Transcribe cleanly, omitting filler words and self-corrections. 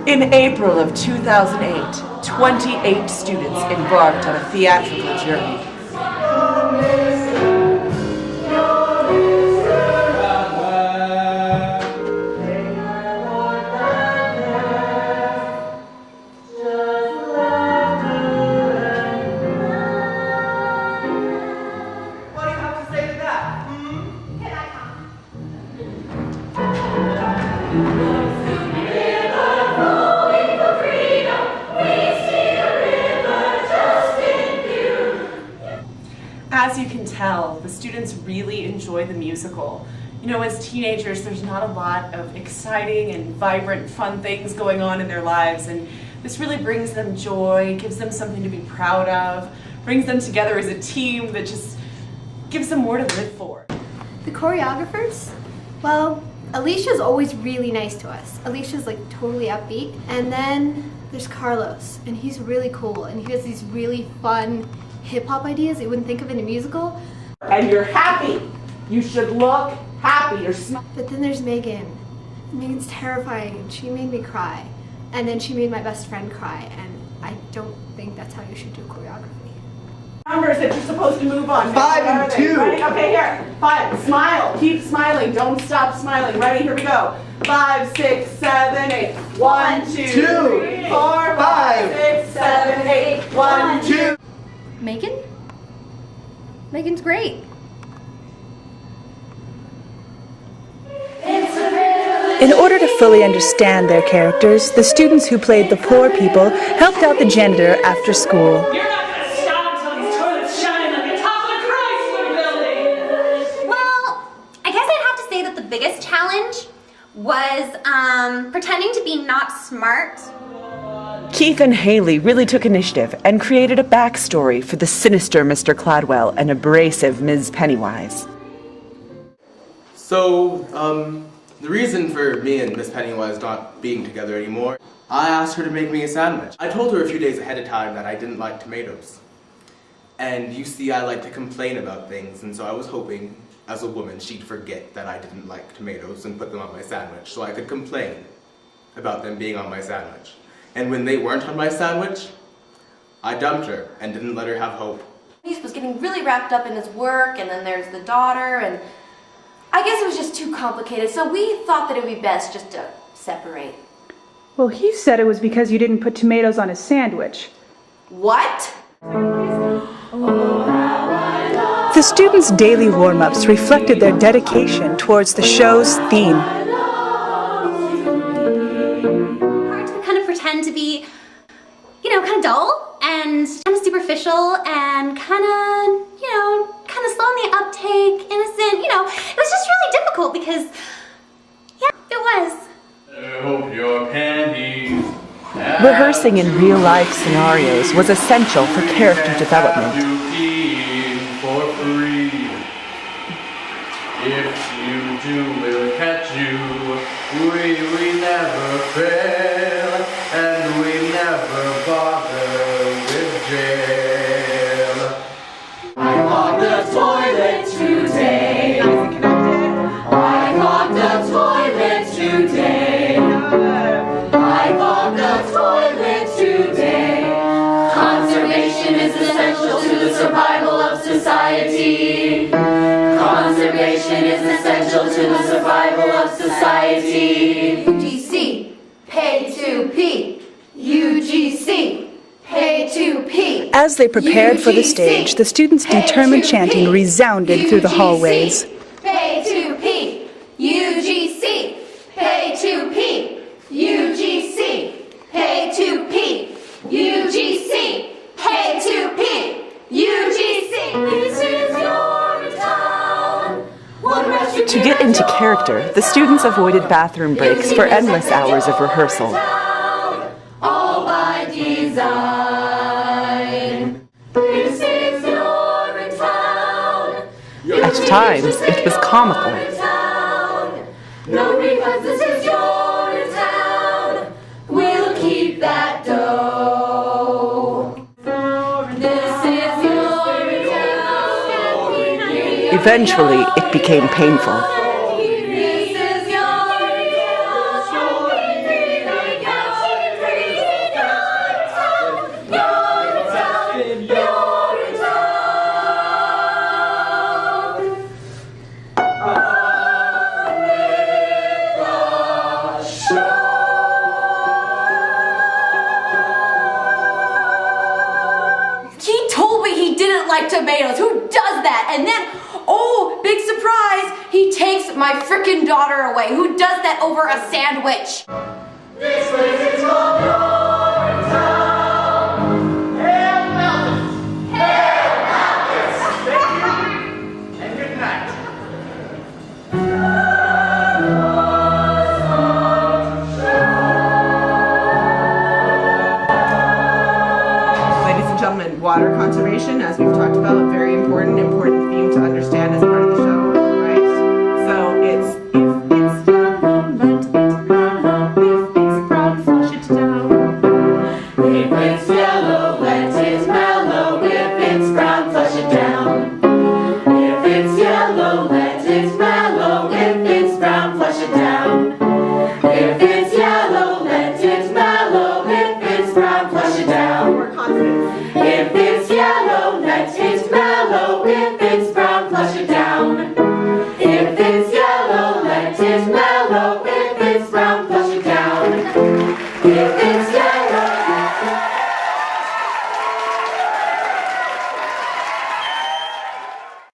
In April of 2008, 28 students embarked on a theatrical journey. What do you have to say to that? Can I come? As you can tell, the students really enjoy the musical. You know, as teenagers, there's not a lot of exciting and vibrant, fun things going on in their lives, and this really brings them joy, gives them something to be proud of, brings them together as a team that just gives them more to live for. The choreographers? Well, Alicia's always really nice to us. Alicia's like totally upbeat. And then there's Carlos, and he's really cool, and he has these really fun hip-hop ideas that you wouldn't think of in a musical. And you're happy. You should look happy. You're But then there's Megan. Megan's terrifying, and she made me cry. And then she made my best friend cry, and I don't think that's how you should do choreography. numbers that you're supposed to move on. 5 and 2. Ready? Okay, here. 5. Smile. Keep smiling. Don't stop smiling. Ready? Here we go. 5, 6, 7, 8. 1, 2, 3, 4, 5, 6, 7, 8. 1, 2. Megan? Megan's great. In order to fully understand their characters, the students who played the poor people helped out the janitor after school. You're not going to stop until these toilets shine like the top of the Chrysler building! Well, I guess I'd have to say that the biggest challenge was pretending to be not smart. Keith and Haley really took initiative and created a backstory for the sinister Mr. Cladwell and abrasive Ms. Pennywise. So, the reason for me and Miss Pennywise not being together anymore, I asked her to make me a sandwich. I told her a few days ahead of time that I didn't like tomatoes. And you see, I like to complain about things, and so I was hoping, as a woman, she'd forget that I didn't like tomatoes and put them on my sandwich, so I could complain about them being on my sandwich. And when they weren't on my sandwich, I dumped her and didn't let her have hope. He was getting really wrapped up in his work, and then there's the daughter, and I guess it was just too complicated, so we thought that it would be best just to separate. Well, he said it was because you didn't put tomatoes on his sandwich. What? The students' daily warm-ups reflected their dedication towards the show's theme. Hard to kind of pretend to be, kind of dull and kind of superficial and kind of, kind of slow in the uptake, innocent, It was just really difficult because, yeah, it was. I hope your panties Rehearsing in real-life scenarios was essential for character development. for free. If you do, we'll catch you. We never fail, and we never bother with jail. I clogged the toilet today. I clogged the toilet today. I clogged the toilet today. Conservation is essential to the survival of society. Conservation is essential to the survival of society. UGC, pay to P. UGC, pay to P. As they prepared for the stage, the students' determined chanting resounded through the hallways. Pay to P. UGC, pay to P. UGC, pay to P. UGC, pay to P. UGC. This is your town. To get into character, the students avoided bathroom breaks for endless hours of rehearsal. All by design. This is your town. At times, it was comical. No refunds, this is your town. We'll keep that dough. This is your town. Eventually, it became painful. This is your town. tomatoes. Who does that? And then, oh, big surprise, he takes my frickin' daughter away. Who does that over a sandwich? This place is called Urinetown. Hail Malthus! Hail Malthus! Thank you, and good night. Ladies and gentlemen, water conservation, as we've talked about, very important theme to understand as part of the show, right? So it's, if it's yellow, let it mellow. If it's brown, flush it down. If it's yellow, let it mellow. If it's brown, flush it down. If it's yellow, let it mellow. If it's brown, flush it down. If it's yellow, let it mellow. If it's brown, flush it down. More confidence. If it's yellow, let it mellow. If it's brown, flush it down. If it's yellow, let it mellow. If it's brown,